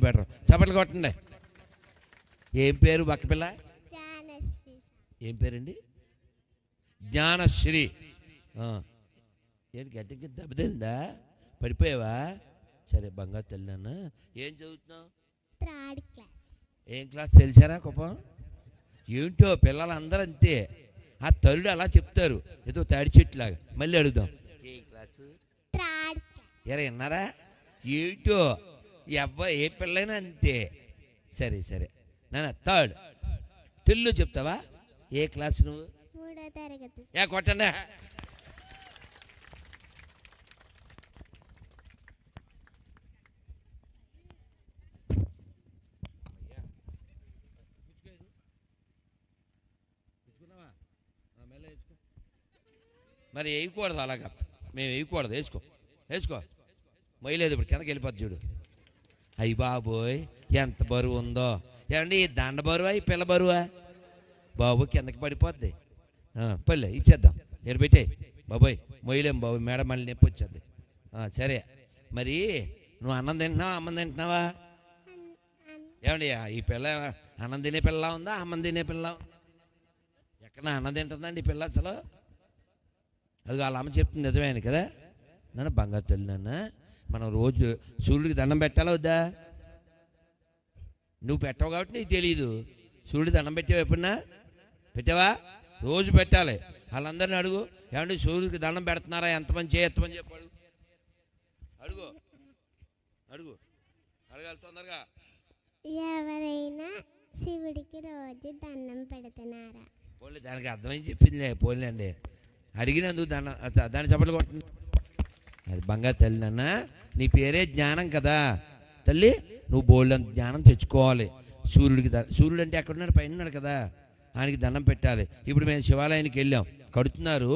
Better. చప్పట్లు కొట్టండి. ఏం పేరు బక్కపిల్ల? ఏం పేరండి? జ్ఞానశ్రీ. ఏంటి గట్టికి దెబ్బతిందా? పడిపోయావా? సరే బంగారు తల్లి అన్న. ఏం చదువుతున్నావు? ఏం క్లాస్ తెలిసారా కుప్పం? ఏంటో పిల్లలందరూ అంతే. ఆ తల్లుడు అలా చెప్తారు ఏదో తాడి చెట్టులాగా. మళ్ళీ అడుగుదాం, ఏ క్లాసు? ఎరా విన్నారా? ఏంటో ఈ అబ్బాయి ఏ పిల్లైనా అంతే. సరే సరే నాన్న థర్డ్. తెలుగులో చెప్తావా? ఏ క్లాస్ నువ్వు? 3వ తరగతి. ఏ కొట్టండి. మరి వేయకూడదు అలాగా, మేము వేయకూడదు. వేసుకో వేసుకో. మొయ్యలేదు ఇప్పుడు కిందకి వెళ్ళిపోద్ది చూడు. అయ్యి బాబోయ్ ఎంత బరువు ఉందో. ఏమండి ఈ దండ బరువా ఈ పిల్ల బరువా? బాబు కిందకి పడిపోద్ది. పల్లె ఇచ్చేద్దాం. నేను పెట్టే బాబోయ్ మొయ్యలేం బాబు, మేడం మళ్ళీ నొప్పి వచ్చేద్ది. సరే మరి నువ్వు అన్నం తింటున్నావా అమ్మం తింటున్నావా? ఏమండి ఈ పిల్ల అన్నం తినే పిల్ల ఉందా అమ్మం తినే పిల్ల? ఎక్కడ అన్నం తింటుందండి ఈ పిల్ల అసలు? అది వాళ్ళ అమ్మ చెప్తుంది నిజమేను కదా. నన్ను బంగారు తల్లి నాన్న, మనం రోజు సూర్యుడికి దండం పెట్టాలా వద్దా? నువ్వు పెట్టవు కాబట్టి నీకు తెలీదు. సూర్యుడికి దండం పెట్టావా? ఎప్పుడన్నా పెట్టావా? రోజు పెట్టాలి. వాళ్ళందరినీ అడుగు, ఏమంటే సూర్యుడికి దండం పెడుతున్నారా ఎంతమంది చేయత్తమని చెప్పాడు. అడుగు అడుగు అడగాలి తొందరగా. ఎవరైనా శివుడికి రోజు దండం పెడుతున్నారా? పోలే దానికి అర్థమైంది చెప్పిందిలే. పోలే అండి అడిగినందుకు దాన్ని చప్పట్లు కొట్టండి. అది బంగారు తల్లి నాన్న, నీ పేరే జ్ఞానం కదా తల్లి. నువ్వు బోల్డంత జ్ఞానం తెచ్చుకోవాలి. సూర్యుడు అంటే ఎక్కడున్నాడు? పైన ఉన్నాడు కదా, ఆయనకి దండం పెట్టాలి. ఇప్పుడు మేము శివాలయానికి వెళ్ళాం, కడుతున్నారు.